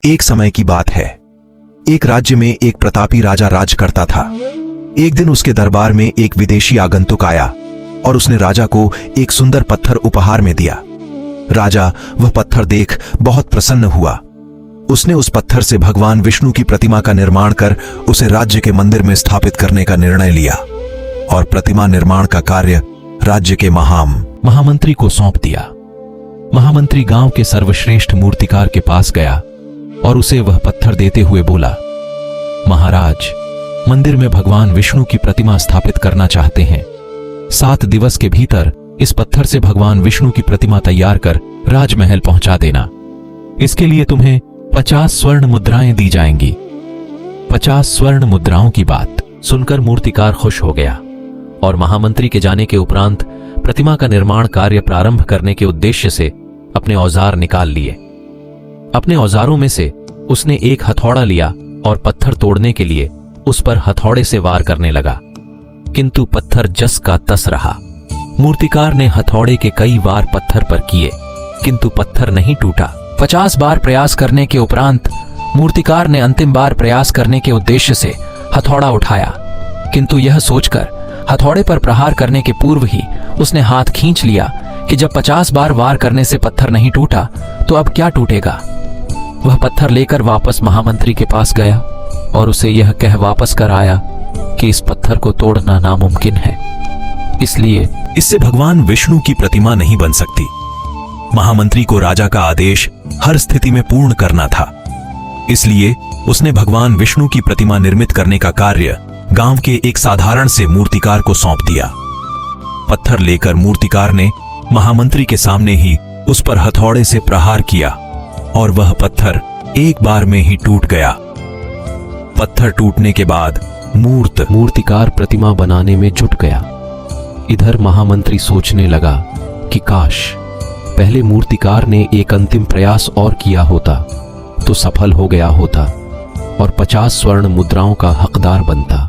एक समय की बात है। एक राज्य में एक प्रतापी राजा राज करता था। एक दिन उसके दरबार में एक विदेशी आगंतुक आया और उसने राजा को एक सुंदर पत्थर उपहार में दिया। राजा वह पत्थर देख बहुत प्रसन्न हुआ। उसने उस पत्थर से भगवान विष्णु की प्रतिमा का निर्माण कर उसे राज्य के मंदिर में स्थापित करने का निर्णय लिया और प्रतिमा निर्माण का कार्य राज्य के महामंत्री को सौंप दिया। महामंत्री गांव के सर्वश्रेष्ठ मूर्तिकार के पास गया और उसे वह पत्थर देते हुए बोला, महाराज, मंदिर में भगवान विष्णु की प्रतिमा स्थापित करना चाहते हैं। 7 दिवस के भीतर इस पत्थर से भगवान विष्णु की प्रतिमा तैयार कर राजमहल पहुंचा देना। इसके लिए तुम्हें 50 स्वर्ण मुद्राएं दी जाएंगी। 50 स्वर्ण मुद्राओं की बात सुनकर मूर्तिकार खुश हो गया और महामंत्री के जाने के उपरांत प्रतिमा का निर्माण कार्य प्रारंभ करने के उद्देश्य से अपने औजार निकाल लिए। अपने औजारों में से उसने एक हथौड़ा लिया और पत्थर तोड़ने के लिए उस पर हथौड़े से वार करने लगा, किंतु पत्थर जस का तस रहा। मूर्तिकार ने हथौड़े के कई वार पत्थर पर किए, किंतु पत्थर नहीं टूटा। 50 बार प्रयास करने के उपरांत मूर्तिकार ने अंतिम बार प्रयास करने के उद्देश्य से हथौड़ा उठाया, किंतु यह सोचकर हथौड़े पर प्रहार करने के पूर्व ही उसने हाथ खींच लिया कि जब 50 बार वार करने से पत्थर नहीं टूटा तो अब क्या टूटेगा। वह पत्थर लेकर वापस महामंत्री के पास गया और उसे यह कह वापस कर आया कि इस पत्थर को तोड़ना नामुमकिन है, इसलिए इससे भगवान विष्णु की प्रतिमा नहीं बन सकती। महामंत्री को राजा का आदेश हर स्थिति में पूर्ण करना था, इसलिए उसने भगवान विष्णु की प्रतिमा निर्मित करने का कार्य गांव के एक साधारण से मूर्तिकार को सौंप दिया। पत्थर लेकर मूर्तिकार ने महामंत्री के सामने ही उस पर हथौड़े से प्रहार किया और वह पत्थर एक बार में ही टूट गया। पत्थर टूटने के बाद मूर्तिकार प्रतिमा बनाने में जुट गया। इधर महामंत्री सोचने लगा कि काश पहले मूर्तिकार ने एक अंतिम प्रयास और किया होता तो सफल हो गया होता और 50 स्वर्ण मुद्राओं का हकदार बनता।